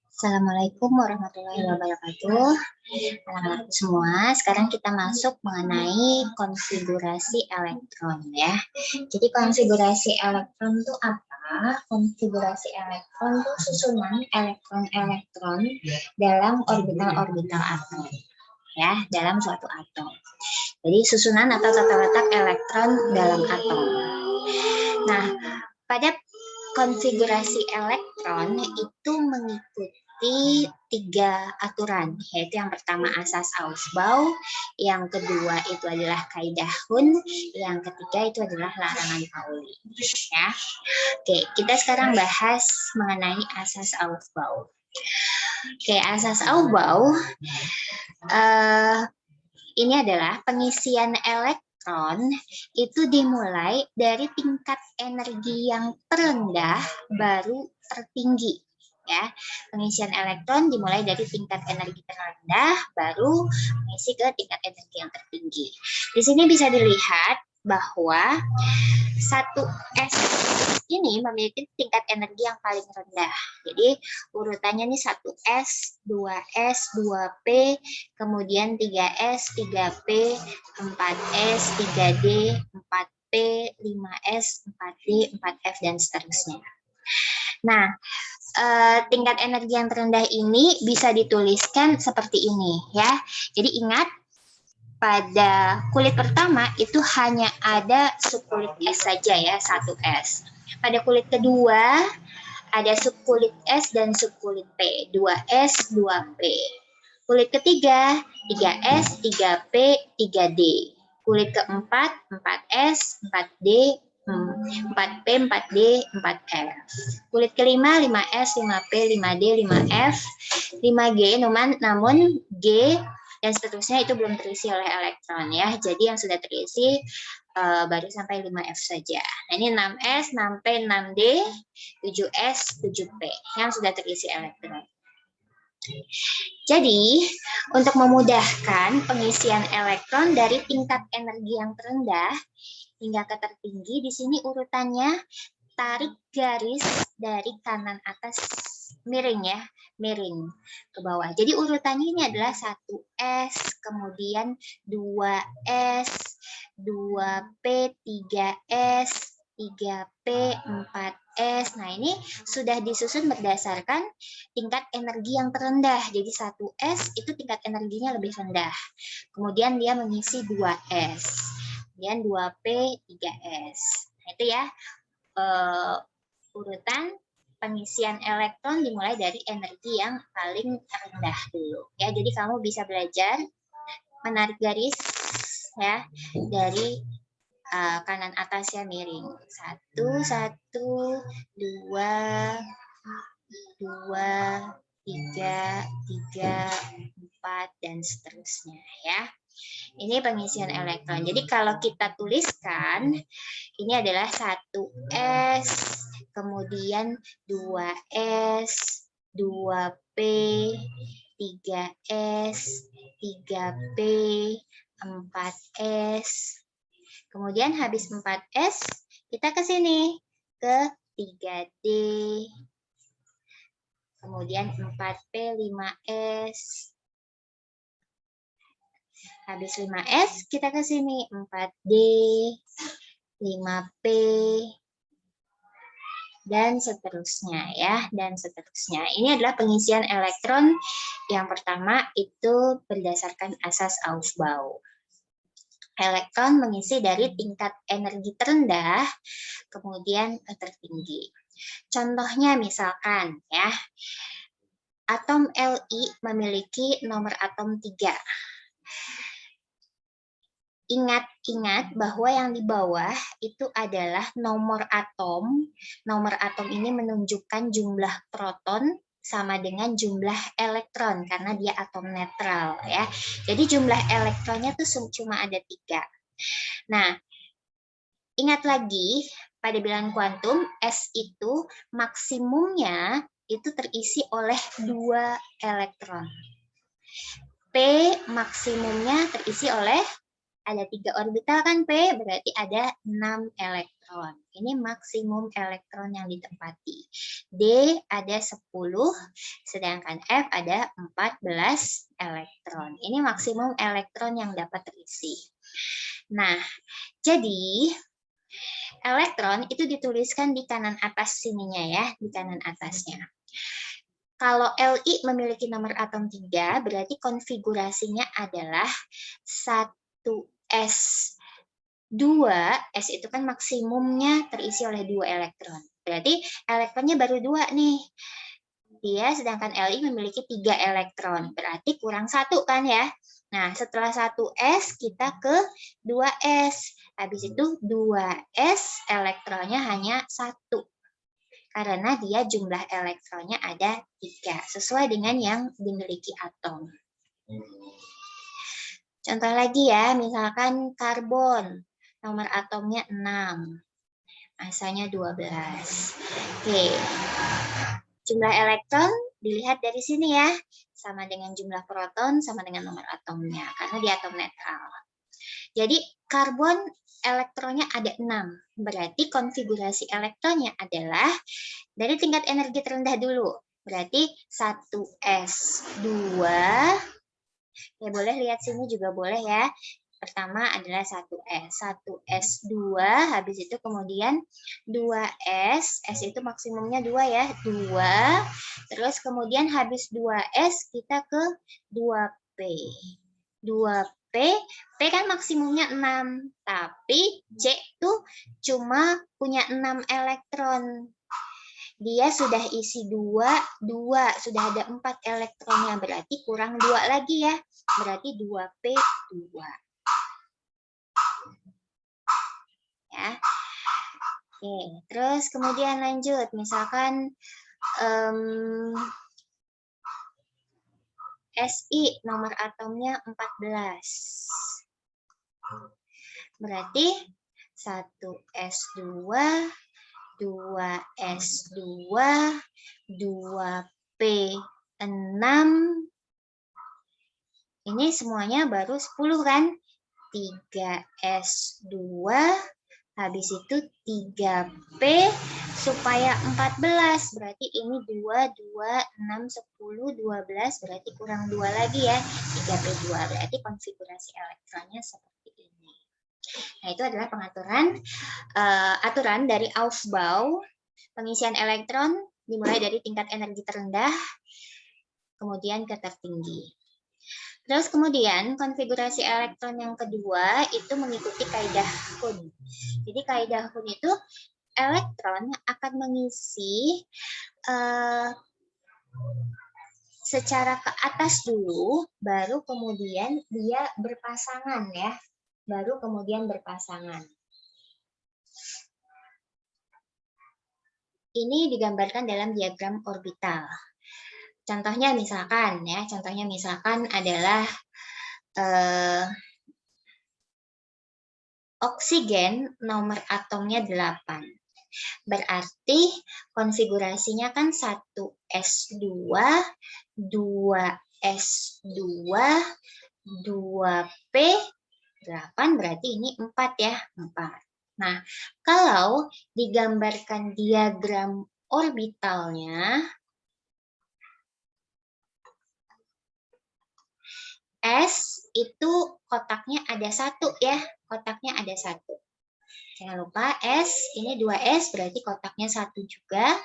Assalamualaikum warahmatullahi wabarakatuh. Anak-anak semua, sekarang kita masuk mengenai konfigurasi elektron ya. Jadi konfigurasi elektron itu apa? Konfigurasi elektron itu susunan elektron-elektron dalam orbital-orbital atom ya, dalam suatu atom. Jadi susunan atau tata letak elektron dalam atom. Nah, pada konfigurasi elektron itu mengikuti 3 aturan, yaitu yang pertama asas Aufbau, yang kedua itu adalah kaidah Hund, yang ketiga itu adalah larangan Pauli. Ya. Oke, kita sekarang bahas mengenai asas Aufbau. Oke, asas Aufbau ini adalah pengisian elektron itu dimulai dari tingkat energi yang terendah baru tertinggi. Ya, pengisian elektron dimulai dari tingkat energi terendah baru mengisi ke tingkat energi yang tertinggi. Di sini bisa dilihat bahwa 1s ini memiliki tingkat energi yang paling rendah. Jadi urutannya nih 1s, 2s, 2p, kemudian 3s, 3p, 4s, 3d, 4p, 5s, 4d, 4f dan seterusnya. Nah, tingkat energi yang terendah ini bisa dituliskan seperti ini ya. Jadi ingat, pada kulit pertama itu hanya ada subkulit S saja ya, 1S. Pada kulit kedua ada subkulit S dan subkulit P, 2S, 2P. Kulit ketiga 3S, 3P, 3D. Kulit keempat 4S, 4D, 4P, 4D, 4F. Kulit kelima 5S, 5P, 5D, 5F, 5G, namun G dan seterusnya itu belum terisi oleh elektron ya. Jadi yang sudah terisi baru sampai 5F saja. Nah, ini 6S, 6P, 6D, 7S, 7P yang sudah terisi elektron. Jadi, untuk memudahkan pengisian elektron dari tingkat energi yang terendah hingga ke tertinggi, di sini urutannya tarik garis dari kanan atas miring ya, miring ke bawah. Jadi urutannya ini adalah 1S, kemudian 2S, 2P, 3S, 3P, 4S. Nah, ini sudah disusun berdasarkan tingkat energi yang terendah. Jadi 1S itu tingkat energinya lebih rendah. Kemudian dia mengisi 2S. Kemudian 2P, 3S. Nah, itu ya urutan pengisian elektron dimulai dari energi yang paling rendah dulu. Ya, jadi kamu bisa belajar menarik garis ya dari kanan atasnya miring. 1, 1, 2, 2, 3, 3, 4 dan seterusnya ya. Ini pengisian elektron. Jadi kalau kita tuliskan ini adalah 1S, kemudian 2S, 2P, 3S, 3P, 4S. Kemudian habis 4S, kita ke sini, ke 3D. Kemudian 4P, 5S. Habis 5S, kita ke sini, 4D, 5P, dan seterusnya ya, dan seterusnya. Ini adalah pengisian elektron yang pertama itu berdasarkan asas Aufbau. Elektron mengisi dari tingkat energi terendah kemudian tertinggi. Contohnya misalkan ya, atom Li memiliki nomor atom 3. Ingat bahwa yang di bawah itu adalah nomor atom. Nomor atom ini menunjukkan jumlah proton sama dengan jumlah elektron karena dia atom netral ya. Jadi jumlah elektronnya tuh cuma ada 3. Nah, ingat lagi pada bilangan kuantum S itu maksimumnya itu terisi oleh 2 elektron. P maksimumnya terisi oleh ada 3 orbital kan P, berarti ada 6 elektron. Ini maksimum elektron yang ditempati. D ada 10, sedangkan F ada 14 elektron. Ini maksimum elektron yang dapat terisi. Nah, jadi elektron itu dituliskan di kanan atas sininya ya, di kanan atasnya. Kalau Li memiliki nomor atom 3, berarti konfigurasinya adalah 1s. 2, S itu kan maksimumnya terisi oleh 2 elektron. Berarti elektronnya baru 2 nih. Dia sedangkan Li memiliki 3 elektron. Berarti kurang 1 kan ya. Nah, setelah 1s kita ke 2s. Habis itu 2s elektronnya hanya 1. Karena dia jumlah elektronnya ada 3, sesuai dengan yang dimiliki atom. Contoh lagi ya, misalkan karbon, nomor atomnya 6, masanya 12. Oke, jumlah elektron dilihat dari sini ya, sama dengan jumlah proton, sama dengan nomor atomnya, karena dia atom netral. Jadi karbon elektronnya ada 6, berarti konfigurasi elektronnya adalah dari tingkat energi terendah dulu, berarti 1s2, ya boleh lihat sini juga boleh ya. Pertama adalah 1s, 1s2, habis itu kemudian 2s, s itu maksimumnya 2 ya, 2, terus kemudian habis 2s kita ke 2p, 2p, P kan maksimumnya 6, tapi C tuh cuma punya 6 elektron. Dia sudah isi 2, sudah ada 4 elektronnya, berarti kurang 2 lagi ya. Berarti 2p, 2. Ya. Oke, terus kemudian lanjut, misalkan Si nomor atomnya 14. Berarti 1s2, 2s2, 2p6. Ini semuanya baru 10 kan? 3s2, habis itu 3p supaya 14. Berarti ini 2, 6, 10, 12, berarti kurang 2 lagi ya. 3p2, berarti konfigurasi elektronnya seperti ini. Nah, itu adalah pengaturan aturan dari Aufbau, pengisian elektron dimulai dari tingkat energi terendah, kemudian ke tertinggi. Terus kemudian konfigurasi elektron yang kedua itu mengikuti kaidah Hund. Jadi kaidah Hund itu elektron akan mengisi secara ke atas dulu, baru kemudian dia berpasangan ya. Baru kemudian berpasangan. Ini digambarkan dalam diagram orbital. Contohnya misalkan ya, adalah oksigen nomor atomnya 8. Berarti konfigurasinya kan 1s2, 2s2, 2p8, berarti ini 4 ya, 4. Nah, kalau digambarkan diagram orbitalnya, S itu kotaknya ada 1 ya, kotaknya ada 1. Jangan lupa S, ini 2S berarti kotaknya 1 juga.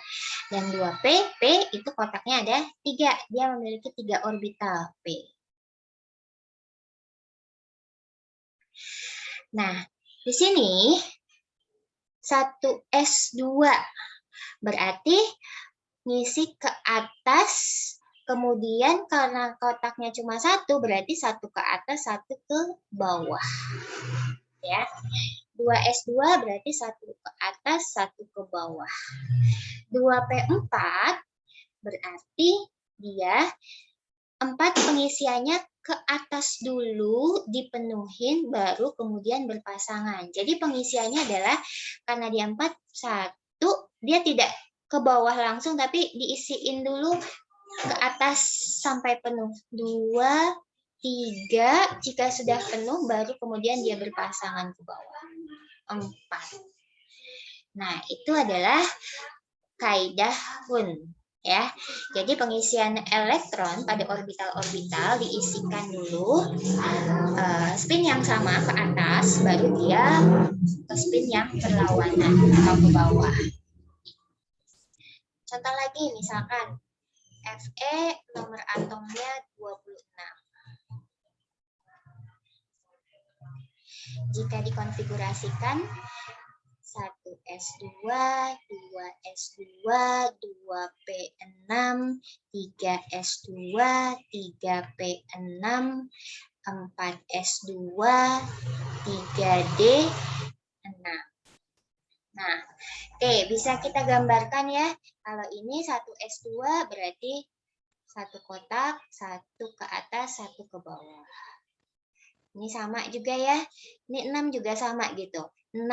Dan 2P, P itu kotaknya ada 3. Dia memiliki 3 orbital P. Nah, di sini 1S2 berarti ngisi ke atas, kemudian karena kotaknya cuma 1, berarti 1 ke atas, 1 ke bawah. Ya. 2S2 berarti 1 ke atas, 1 ke bawah. 2P4 berarti dia 4 pengisiannya ke atas dulu dipenuhin, baru kemudian berpasangan. Jadi pengisiannya adalah karena dia 4, 1, dia tidak ke bawah langsung, tapi diisiin dulu ke atas sampai penuh. 2, 3, jika sudah penuh baru kemudian dia berpasangan ke bawah. 4. Nah, itu adalah kaidah Hund. Ya, jadi pengisian elektron pada orbital-orbital diisikan dulu spin yang sama ke atas, baru dia ke spin yang berlawanan atau ke bawah. Contoh lagi, misalkan Fe nomor atomnya 26. Jika dikonfigurasikan 1s2, 2s2, 2p6, 3s2, 3p6, 4s2, 3d6. Nah, oke, bisa kita gambarkan ya. Kalau ini 1s2 berarti satu kotak, satu ke atas, satu ke bawah. Ini sama juga ya. Ini 6 juga sama gitu. 6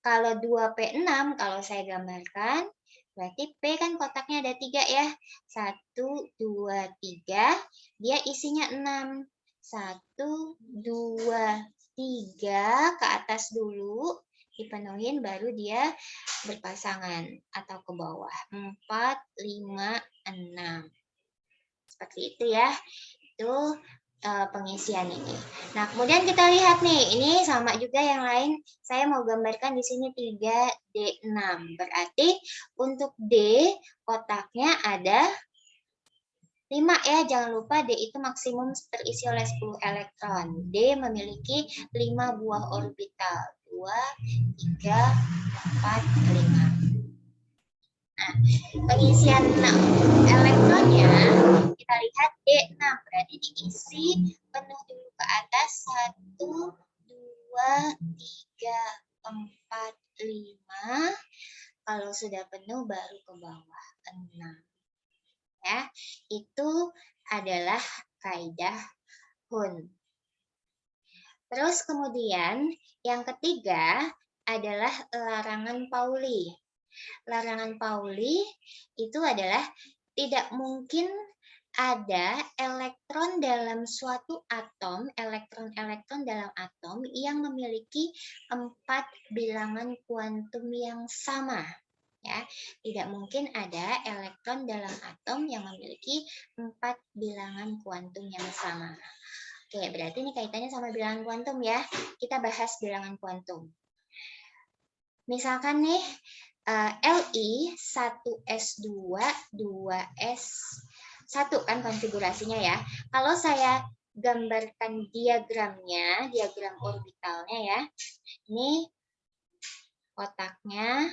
kalau 2P6 kalau saya gambarkan berarti P kan kotaknya ada 3 ya. 1 2 3 dia isinya 6. 1 2 3 ke atas dulu dipenuhin baru dia berpasangan atau ke bawah. 4 5 6. Seperti itu ya. Itu pengisian ini. Nah, kemudian kita lihat nih, ini sama juga yang lain. Saya mau gambarkan di sini 3D6. Berarti untuk D kotaknya ada 5 ya. Jangan lupa D itu maksimum terisi oleh 10 elektron. D memiliki 5 buah orbital. 2, 3, 4, 5. Nah, pengisian elektronnya kita lihat D6 berarti diisi penuh dulu ke atas 1 2 3 4 5. Kalau sudah penuh baru ke bawah 6. Ya, itu adalah kaidah Hund. Terus kemudian yang ketiga adalah larangan Pauli. Larangan Pauli itu adalah tidak mungkin ada elektron dalam suatu atom, elektron-elektron dalam atom yang memiliki 4 bilangan kuantum yang sama. Ya, tidak mungkin ada elektron dalam atom yang memiliki 4 bilangan kuantum yang sama. Oke, berarti ini kaitannya sama bilangan kuantum ya. Kita bahas bilangan kuantum. Misalkan nih, Li 1s2 2s1 kan konfigurasinya ya. Kalau saya gambarkan diagramnya, diagram orbitalnya ya. Ini kotaknya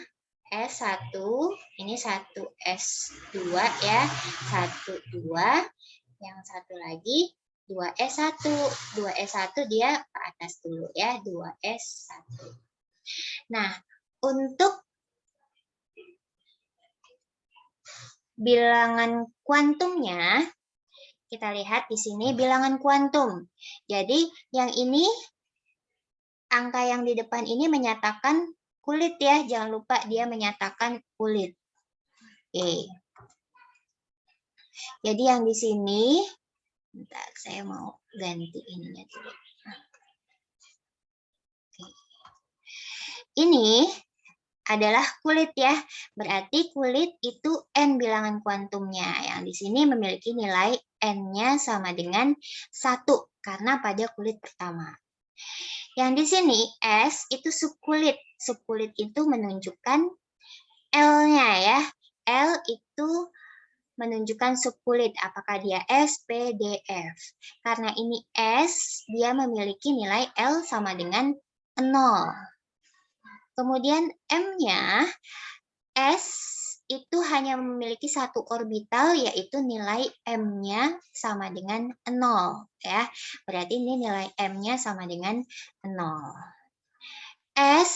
S1, ini 1s2 ya. 1 2, yang satu lagi 2s1. 2s1 dia ke atas dulu ya, 2s1. Nah, untuk bilangan kuantumnya, kita lihat di sini bilangan kuantum. Jadi yang ini, angka yang di depan ini menyatakan kulit ya. Jangan lupa dia menyatakan kulit. Oke. Jadi yang di sini, bentar, saya mau ganti ininya dulu. Oke. Ini adalah kulit ya. Berarti kulit itu N bilangan kuantumnya. Yang di sini memiliki nilai N-nya sama dengan 1 karena pada kulit pertama. Yang di sini S itu subkulit. Subkulit itu menunjukkan L-nya ya. L itu menunjukkan subkulit apakah dia S, P, D, F. Karena ini S, dia memiliki nilai L sama dengan 0. Kemudian M-nya, S itu hanya memiliki satu orbital, yaitu nilai M-nya sama dengan 0. Ya. Berarti ini nilai M-nya sama dengan 0. S,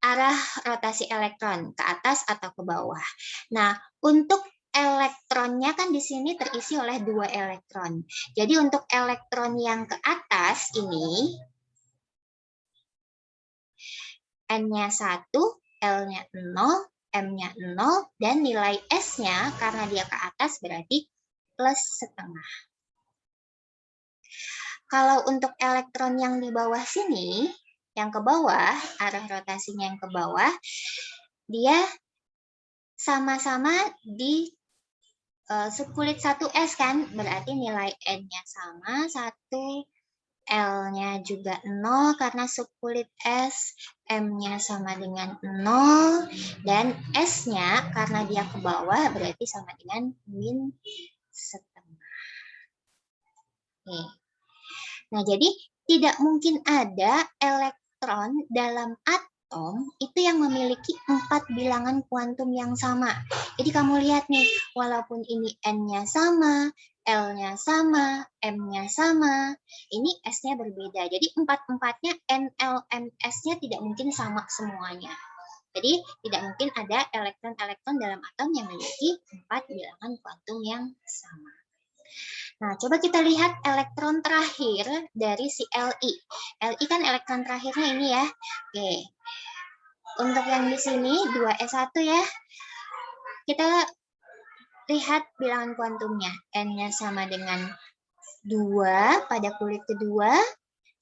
arah rotasi elektron, ke atas atau ke bawah. Nah, untuk elektronnya kan di sini terisi oleh 2 elektron. Jadi untuk elektron yang ke atas ini, N-nya 1, L-nya 0, M-nya 0, dan nilai S-nya karena dia ke atas berarti plus setengah. Kalau untuk elektron yang di bawah sini, yang ke bawah, arah rotasinya yang ke bawah, dia sama-sama di subkulit 1s kan, berarti nilai N-nya sama, 1 L-nya juga 0 karena subkulit S, M-nya sama dengan 0, dan S-nya karena dia ke bawah berarti sama dengan min setengah. Nih. Nah, jadi tidak mungkin ada elektron dalam atom itu yang memiliki 4 bilangan kuantum yang sama. Jadi kamu lihat nih, walaupun ini N-nya sama, L-nya sama, M-nya sama, ini S-nya berbeda. Jadi empat-empatnya N, L, M, S-nya tidak mungkin sama semuanya. Jadi tidak mungkin ada elektron-elektron dalam atom yang memiliki 4 bilangan kuantum yang sama. Nah, coba kita lihat elektron terakhir dari si Li. Li kan elektron terakhirnya ini ya. Oke. Untuk yang di sini 2s1 ya. Kita lihat bilangan kuantumnya. N-nya sama dengan 2 pada kulit kedua.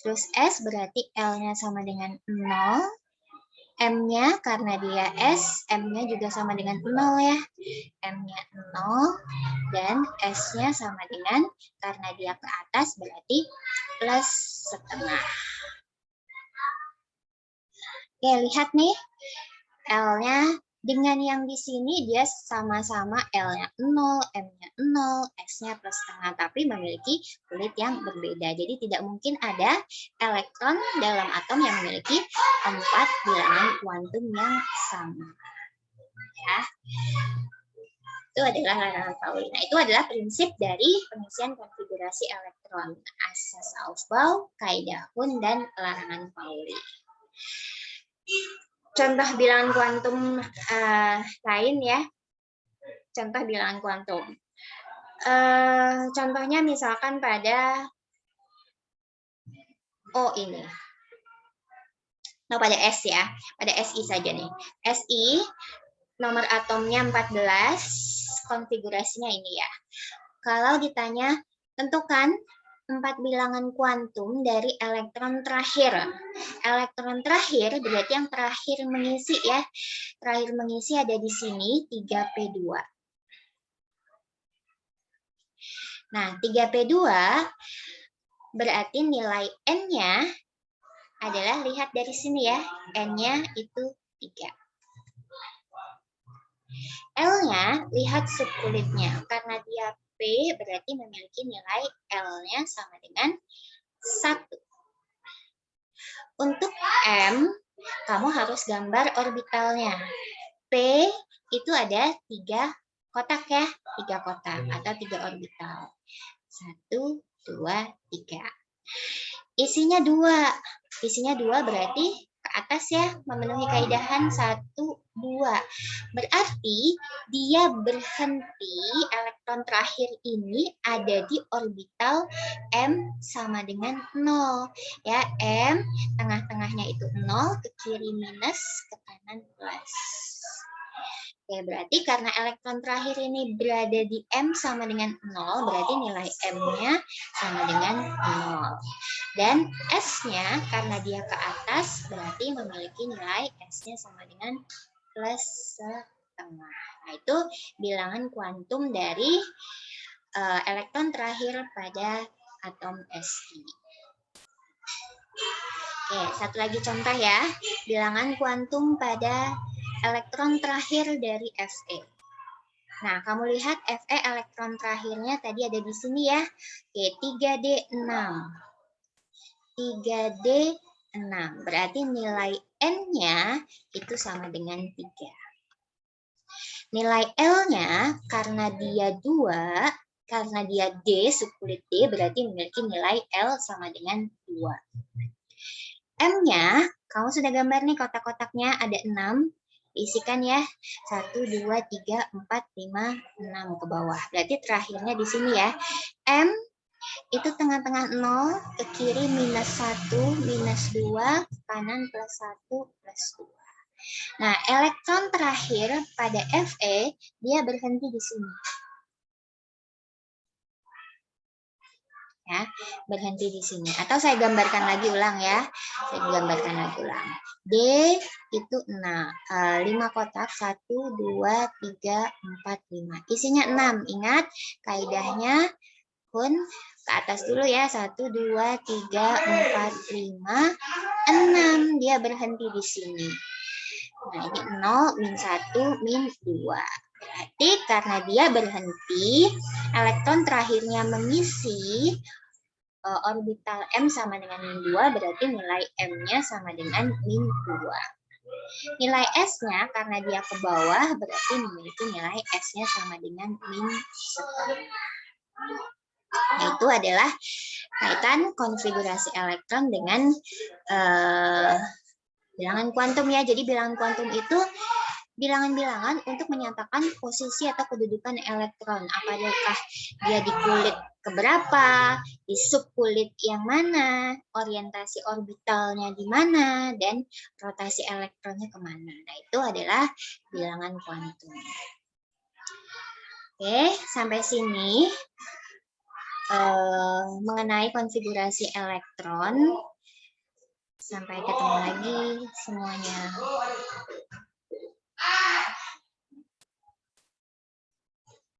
Terus S berarti L-nya sama dengan 0. M-nya karena dia S, M-nya juga sama dengan 0 ya. M-nya 0 dan S-nya sama dengan, karena dia ke atas berarti plus setengah. Oke, lihat nih. L-nya dengan yang di sini dia sama-sama L-nya 0, M-nya 0, S-nya plus setengah, tapi memiliki kulit yang berbeda. Jadi tidak mungkin ada elektron dalam atom yang memiliki 4 bilangan kuantum yang sama. Ya. Itu adalah larangan Pauli. Nah, itu adalah prinsip dari pengisian konfigurasi elektron. Asas Aufbau, kaidah Hund, dan larangan Pauli. Contoh bilangan kuantum lain ya. Contoh bilangan kuantum. Contohnya misalkan pada ini. Nah, pada S ya. Pada SI saja nih. SI nomor atomnya 14, konfigurasinya ini ya. Kalau ditanya, tentukan 4 bilangan kuantum dari elektron terakhir. Elektron terakhir berarti yang terakhir mengisi ya. Terakhir mengisi ada di sini 3p2. Nah, 3p2 berarti nilai N-nya adalah, lihat dari sini ya, N-nya itu 3. L-nya, lihat subkulitnya. Karena dia P berarti memiliki nilai L-nya sama dengan 1. Untuk M, kamu harus gambar orbitalnya. P itu ada 3 kotak ya, 3 kotak atau 3 orbital. 1, 2, 3. Isinya 2. Isinya 2 berarti ke atas ya, memenuhi kaidahan 1, 2. Berarti dia berhenti, elektron terakhir ini ada di orbital M sama dengan 0. Ya, M tengah-tengahnya itu 0, ke kiri minus, ke kanan plus. Oke, berarti karena elektron terakhir ini berada di M sama dengan 0, berarti nilai M-nya sama dengan 0. Dan S-nya karena dia ke atas, berarti memiliki nilai S-nya sama dengan plus setengah. Nah, itu bilangan kuantum dari elektron terakhir pada atom Si. Oke, satu lagi contoh ya. Bilangan kuantum pada elektron terakhir dari Fe. Nah, kamu lihat Fe elektron terakhirnya tadi ada di sini ya. Oke, 3D6. 3D6. Berarti nilai N-nya itu sama dengan 3. Nilai L-nya karena dia 2, karena dia D, subkulit D, berarti memiliki nilai L sama dengan 2. M-nya, kamu sudah gambar nih kotak-kotaknya, ada 6. Isikan ya, 1, 2, 3, 4, 5, 6 ke bawah. Berarti terakhirnya di sini ya. M itu tengah-tengah 0, ke kiri minus 1, minus 2, ke kanan plus 1, plus 2. Nah, elektron terakhir pada Fe, dia berhenti di sini. Ya, berhenti di sini. Atau saya gambarkan lagi ulang ya. Saya gambarkan lagi ulang. D itu 5 kotak, 1, 2, 3, 4, 5. Isinya 6. Ingat, kaidahnya pun ke atas dulu ya. 1, 2, 3, 4, 5, 6. Dia berhenti di sini. Nah, ini 0, min 1, min 2. Berarti karena dia berhenti, elektron terakhirnya mengisi orbital M sama dengan min 2, berarti nilai M-nya sama dengan min 2. Nilai S-nya karena dia ke bawah, berarti memiliki nilai S-nya sama dengan min 1. Itu adalah kaitan konfigurasi elektron dengan bilangan kuantum ya. Jadi bilangan kuantum itu bilangan-bilangan untuk menyatakan posisi atau kedudukan elektron. Apakah dia di kulit keberapa, di subkulit yang mana, orientasi orbitalnya di mana, dan rotasi elektronnya kemana. Nah, itu adalah bilangan kuantum. Oke, sampai sini mengenai konfigurasi elektron. Sampai ketemu lagi semuanya.